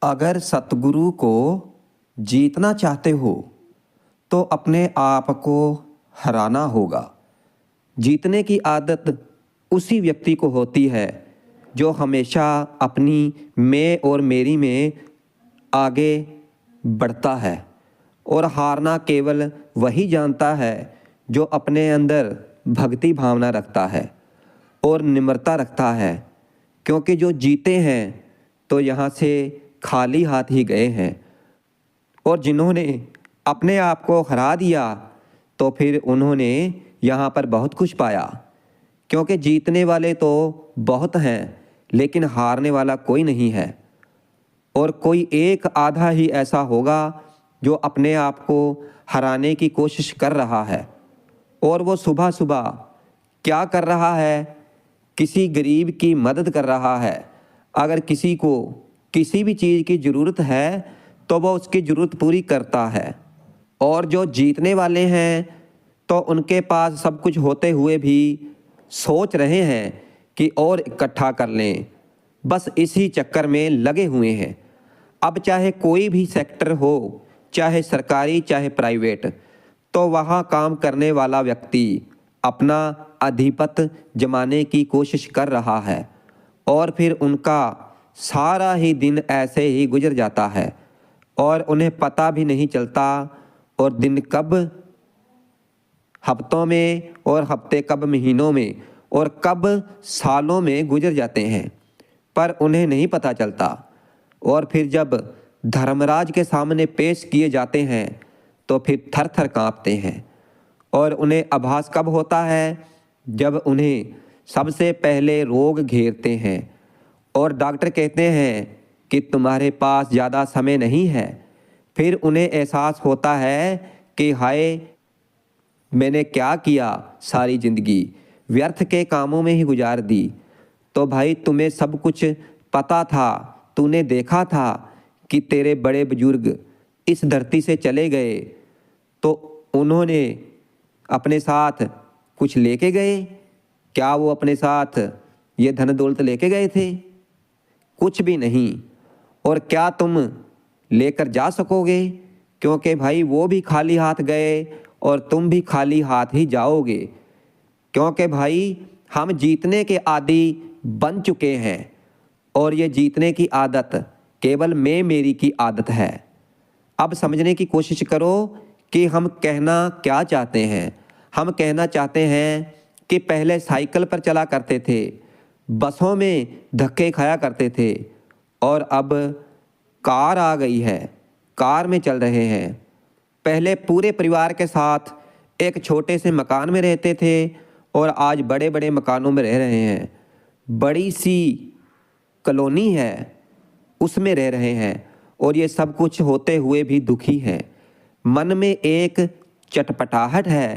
अगर सतगुरु को जीतना चाहते हो तो अपने आप को हराना होगा। जीतने की आदत उसी व्यक्ति को होती है जो हमेशा अपनी मैं और मेरी में आगे बढ़ता है, और हारना केवल वही जानता है जो अपने अंदर भक्ति भावना रखता है और निम्रता रखता है। क्योंकि जो जीते हैं तो यहाँ से खाली हाथ ही गए हैं, और जिन्होंने अपने आप को हरा दिया तो फिर उन्होंने यहाँ पर बहुत कुछ पाया। क्योंकि जीतने वाले तो बहुत हैं लेकिन हारने वाला कोई नहीं है, और कोई एक आधा ही ऐसा होगा जो अपने आप को हराने की कोशिश कर रहा है। और वो सुबह सुबह क्या कर रहा है? किसी गरीब की मदद कर रहा है। अगर किसी को किसी भी चीज़ की ज़रूरत है तो वो उसकी ज़रूरत पूरी करता है। और जो जीतने वाले हैं तो उनके पास सब कुछ होते हुए भी सोच रहे हैं कि और इकट्ठा कर लें, बस इसी चक्कर में लगे हुए हैं। अब चाहे कोई भी सेक्टर हो, चाहे सरकारी चाहे प्राइवेट, तो वहाँ काम करने वाला व्यक्ति अपना आधिपत्य जमाने की कोशिश कर रहा है, और फिर उनका सारा ही दिन ऐसे ही गुजर जाता है और उन्हें पता भी नहीं चलता, और दिन कब हफ्तों में और हफ्ते कब महीनों में और कब सालों में गुजर जाते हैं, पर उन्हें नहीं पता चलता। और फिर जब धर्मराज के सामने पेश किए जाते हैं तो फिर थर थर काँपते हैं। और उन्हें आभास कब होता है? जब उन्हें सबसे पहले रोग घेरते हैं और डॉक्टर कहते हैं कि तुम्हारे पास ज़्यादा समय नहीं है। फिर उन्हें एहसास होता है कि हाय, मैंने क्या किया, सारी ज़िंदगी व्यर्थ के कामों में ही गुजार दी। तो भाई, तुम्हें सब कुछ पता था, तूने देखा था कि तेरे बड़े बुजुर्ग इस धरती से चले गए, तो उन्होंने अपने साथ कुछ लेके गए? क्या वो अपने साथ ये धन दौलत लेके गए थे? कुछ भी नहीं। और क्या तुम लेकर जा सकोगे? क्योंकि भाई वो भी खाली हाथ गए और तुम भी खाली हाथ ही जाओगे। क्योंकि भाई हम जीतने के आदी बन चुके हैं, और ये जीतने की आदत केवल मैं मेरी की आदत है। अब समझने की कोशिश करो कि हम कहना क्या चाहते हैं। हम कहना चाहते हैं कि पहले साइकिल पर चला करते थे, बसों में धक्के खाया करते थे, और अब कार आ गई है, कार में चल रहे हैं। पहले पूरे परिवार के साथ एक छोटे से मकान में रहते थे और आज बड़े बड़े मकानों में रह रहे हैं। बड़ी सी कॉलोनी है, उसमें रह रहे हैं, और ये सब कुछ होते हुए भी दुखी हैं। मन में एक चटपटाहट है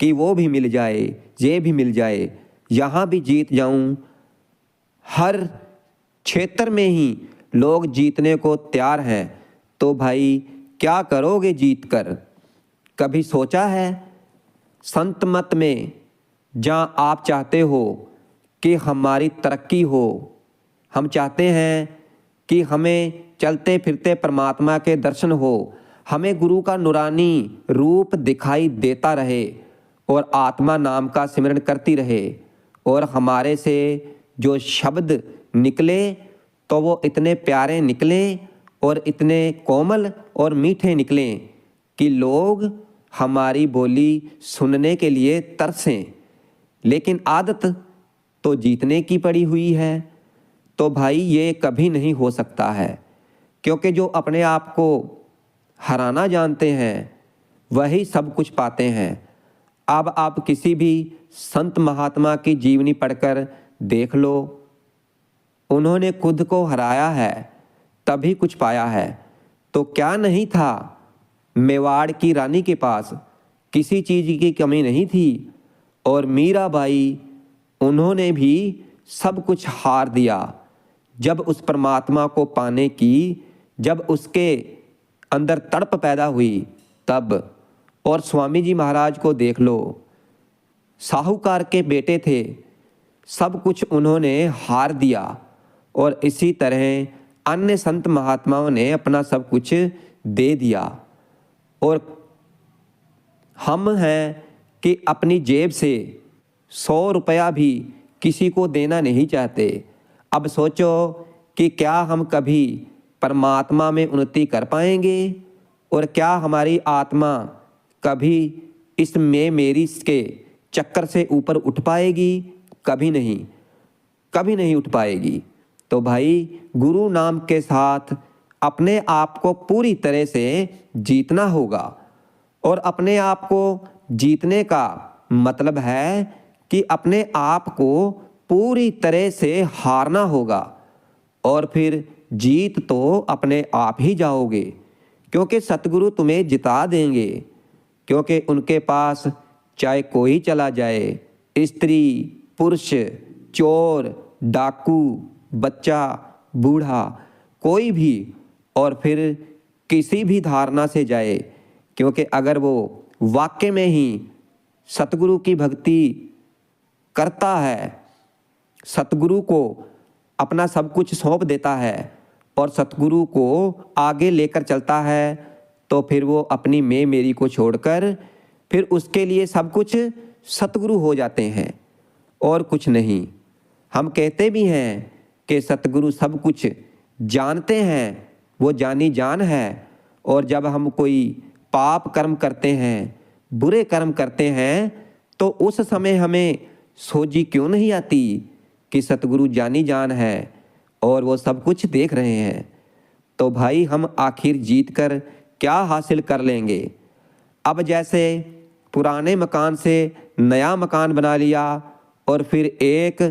कि वो भी मिल जाए, ये भी मिल जाए, यहाँ भी जीत जाऊं। हर क्षेत्र में ही लोग जीतने को तैयार हैं। तो भाई क्या करोगे जीत कर? कभी सोचा है? संत मत में जहाँ आप चाहते हो कि हमारी तरक्की हो, हम चाहते हैं कि हमें चलते फिरते परमात्मा के दर्शन हो, हमें गुरु का नूरानी रूप दिखाई देता रहे और आत्मा नाम का सिमरन करती रहे, और हमारे से जो शब्द निकले तो वो इतने प्यारे निकलें और इतने कोमल और मीठे निकलें कि लोग हमारी बोली सुनने के लिए तरसें। लेकिन आदत तो जीतने की पड़ी हुई है। तो भाई ये कभी नहीं हो सकता है, क्योंकि जो अपने आप को हराना जानते हैं वही सब कुछ पाते हैं। अब आप किसी भी संत महात्मा की जीवनी पढ़कर देख लो, उन्होंने खुद को हराया है तभी कुछ पाया है। तो क्या नहीं था? मेवाड़ की रानी के पास किसी चीज़ की कमी नहीं थी, और मीराबाई, उन्होंने भी सब कुछ हार दिया जब उस परमात्मा को पाने की, जब उसके अंदर तड़प पैदा हुई तब। और स्वामी जी महाराज को देख लो, साहूकार के बेटे थे, सब कुछ उन्होंने हार दिया। और इसी तरह अन्य संत महात्माओं ने अपना सब कुछ दे दिया और हम हैं कि अपनी जेब से 100 रुपया भी किसी को देना नहीं चाहते। अब सोचो कि क्या हम कभी परमात्मा में उन्नति कर पाएंगे और क्या हमारी आत्मा कभी इस मैं मेरी के चक्कर से ऊपर उठ पाएगी? कभी नहीं, कभी नहीं उठ पाएगी। तो भाई गुरु नाम के साथ अपने आप को पूरी तरह से जीतना होगा और अपने आप को जीतने का मतलब है कि अपने आप को पूरी तरह से हारना होगा और फिर जीत तो अपने आप ही जाओगे, क्योंकि सतगुरु तुम्हें जिता देंगे। क्योंकि उनके पास चाहे कोई चला जाए, स्त्री, पुरुष, चोर, डाकू, बच्चा, बूढ़ा, कोई भी, और फिर किसी भी धारणा से जाए, क्योंकि अगर वो वाक्य में ही सतगुरु की भक्ति करता है, सतगुरु को अपना सब कुछ सौंप देता है और सतगुरु को आगे लेकर चलता है, तो फिर वो अपनी मैं मेरी को छोड़कर फिर उसके लिए सब कुछ सतगुरु हो जाते हैं और कुछ नहीं। हम कहते भी हैं कि सतगुरु सब कुछ जानते हैं, वो जानी जान है, और जब हम कोई पाप कर्म करते हैं, बुरे कर्म करते हैं, तो उस समय हमें सोझी क्यों नहीं आती कि सतगुरु जानी जान है और वो सब कुछ देख रहे हैं। तो भाई हम आखिर जीत कर क्या हासिल कर लेंगे? अब जैसे पुराने मकान से नया मकान बना लिया और फिर एक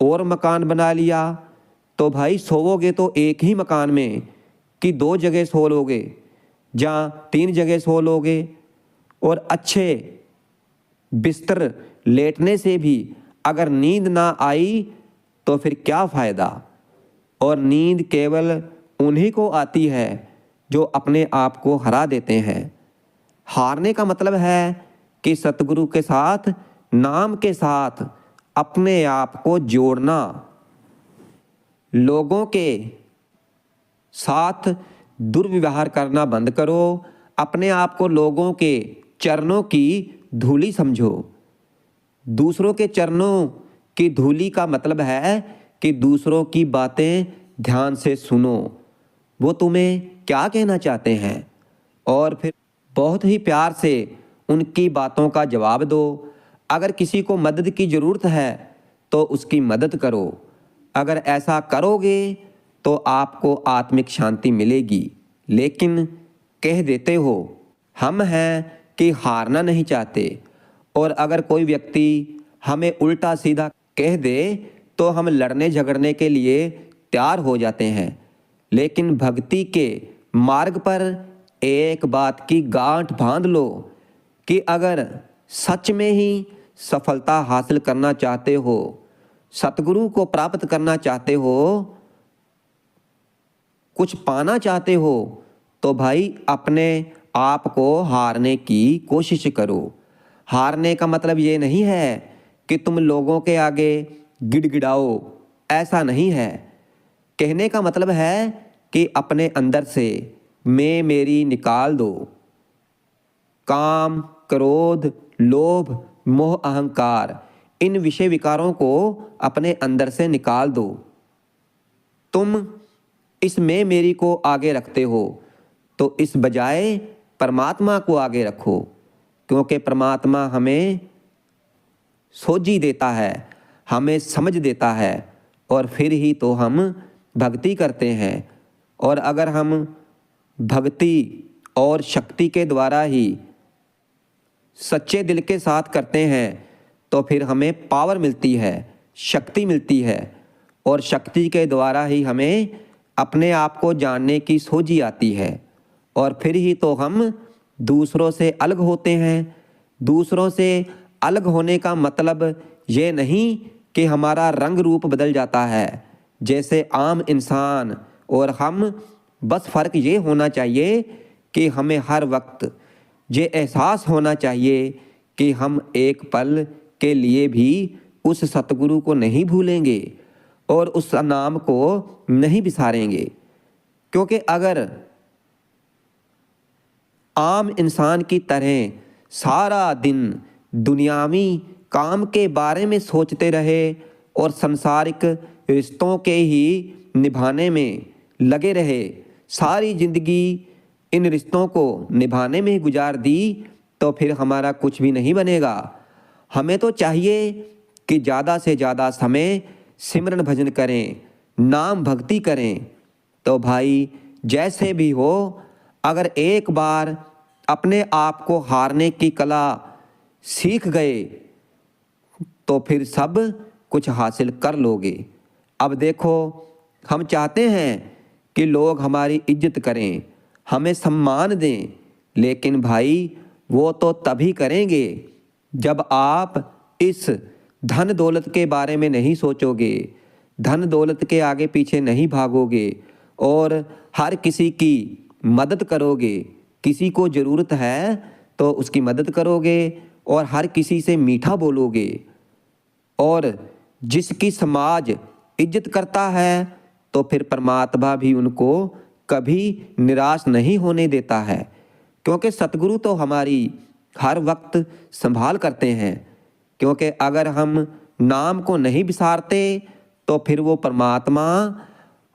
और मकान बना लिया, तो भाई सोओगे तो एक ही मकान में कि 2 जगह सो लोगे, जहाँ 3 जगह सो लोगे। और अच्छे बिस्तर लेटने से भी अगर नींद ना आई तो फिर क्या फ़ायदा? और नींद केवल उन्हीं को आती है जो अपने आप को हरा देते हैं। हारने का मतलब है कि सतगुरु के साथ, नाम के साथ अपने आप को जोड़ना। लोगों के साथ दुर्व्यवहार करना बंद करो, अपने आप को लोगों के चरणों की धूली समझो। दूसरों के चरणों की धूली का मतलब है कि दूसरों की बातें ध्यान से सुनो, वो तुम्हें क्या कहना चाहते हैं, और फिर बहुत ही प्यार से उनकी बातों का जवाब दो। अगर किसी को मदद की ज़रूरत है तो उसकी मदद करो। अगर ऐसा करोगे तो आपको आत्मिक शांति मिलेगी। लेकिन कह देते हो हम हैं कि हारना नहीं चाहते, और अगर कोई व्यक्ति हमें उल्टा सीधा कह दे तो हम लड़ने झगड़ने के लिए तैयार हो जाते हैं। लेकिन भक्ति के मार्ग पर एक बात की गांठ बांध लो कि अगर सच में ही सफलता हासिल करना चाहते हो, सतगुरु को प्राप्त करना चाहते हो, कुछ पाना चाहते हो, तो भाई अपने आप को हारने की कोशिश करो। हारने का मतलब ये नहीं है कि तुम लोगों के आगे गिड़गिड़ाओ, ऐसा नहीं है। कहने का मतलब है कि अपने अंदर से मैं मेरी निकाल दो। काम, क्रोध, लोभ, मोह, अहंकार, इन विषय विकारों को अपने अंदर से निकाल दो। तुम इस मैं मेरी को आगे रखते हो तो इस बजाय परमात्मा को आगे रखो, क्योंकि परमात्मा हमें सोझी देता है, हमें समझ देता है, और फिर ही तो हम भक्ति करते हैं। और अगर हम भक्ति और शक्ति के द्वारा ही सच्चे दिल के साथ करते हैं तो फिर हमें पावर मिलती है, शक्ति मिलती है, और शक्ति के द्वारा ही हमें अपने आप को जानने की सोझी आती है, और फिर ही तो हम दूसरों से अलग होते हैं। दूसरों से अलग होने का मतलब ये नहीं कि हमारा रंग रूप बदल जाता है जैसे आम इंसान और हम, बस फ़र्क ये होना चाहिए कि हमें हर वक्त ये एहसास होना चाहिए कि हम एक पल के लिए भी उस सतगुरु को नहीं भूलेंगे और उस नाम को नहीं बिसारेंगे। क्योंकि अगर आम इंसान की तरह सारा दिन दुनियावी काम के बारे में सोचते रहे और सांसारिक रिश्तों के ही निभाने में लगे रहे, सारी ज़िंदगी इन रिश्तों को निभाने में ही गुजार दी, तो फिर हमारा कुछ भी नहीं बनेगा। हमें तो चाहिए कि ज़्यादा से ज़्यादा समय सिमरन भजन करें, नाम भक्ति करें। तो भाई जैसे भी हो, अगर एक बार अपने आप को हारने की कला सीख गए तो फिर सब कुछ हासिल कर लोगे। अब देखो, हम चाहते हैं कि लोग हमारी इज्जत करें, हमें सम्मान दें, लेकिन भाई वो तो तभी करेंगे जब आप इस धन दौलत के बारे में नहीं सोचोगे, धन दौलत के आगे पीछे नहीं भागोगे और हर किसी की मदद करोगे। किसी को ज़रूरत है तो उसकी मदद करोगे और हर किसी से मीठा बोलोगे, और जिसकी समाज इज्जत करता है तो फिर परमात्मा भी उनको कभी निराश नहीं होने देता है, क्योंकि सतगुरु तो हमारी हर वक्त संभाल करते हैं। क्योंकि अगर हम नाम को नहीं बिसारते तो फिर वो परमात्मा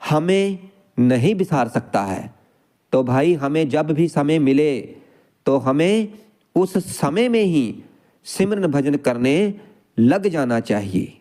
हमें नहीं बिसार सकता है। तो भाई हमें जब भी समय मिले तो हमें उस समय में ही सिमरन भजन करने लग जाना चाहिए।